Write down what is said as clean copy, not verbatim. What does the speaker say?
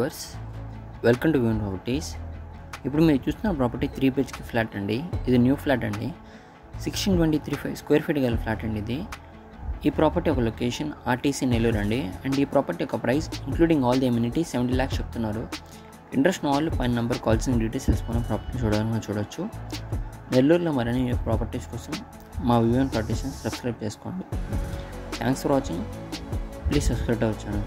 Viewers, welcome to వ్యూన్ properties. ఇప్పుడు మీరు చూస్తున్న ప్రాపర్టీ 3 BHK ఫ్లాట్ అండి. ఇది న్యూ ఫ్లాట్ అండి. 1623 స్క్వేర్ ఫీట్ గల ఫ్లాట్ అండి ఇది. ఈ ప్రాపర్టీ ఒక లొకేషన్ ఆర్టీసీ నెల్లూరు అండి. అండ్ ఈ ప్రాపర్టీ యొక్క price including all the amenities 70 lakhs చెప్తున్నారు. ఇంట్రెస్ట్ ఉన్న వాళ్ళు పైన నెంబర్ కాల్సింగ్ డీటెయిల్స్ తెలుసుకుని ప్రాపర్టీ చూడవచ్చు. నెల్లూరులో మరిన్ని ప్రాపర్టీస్ కోసం మా వ్యూన్ ప్రాపర్టీస్ని సబ్స్క్రైబ్ చేసుకోండి. Thanks for watching. Please subscribe to our channel.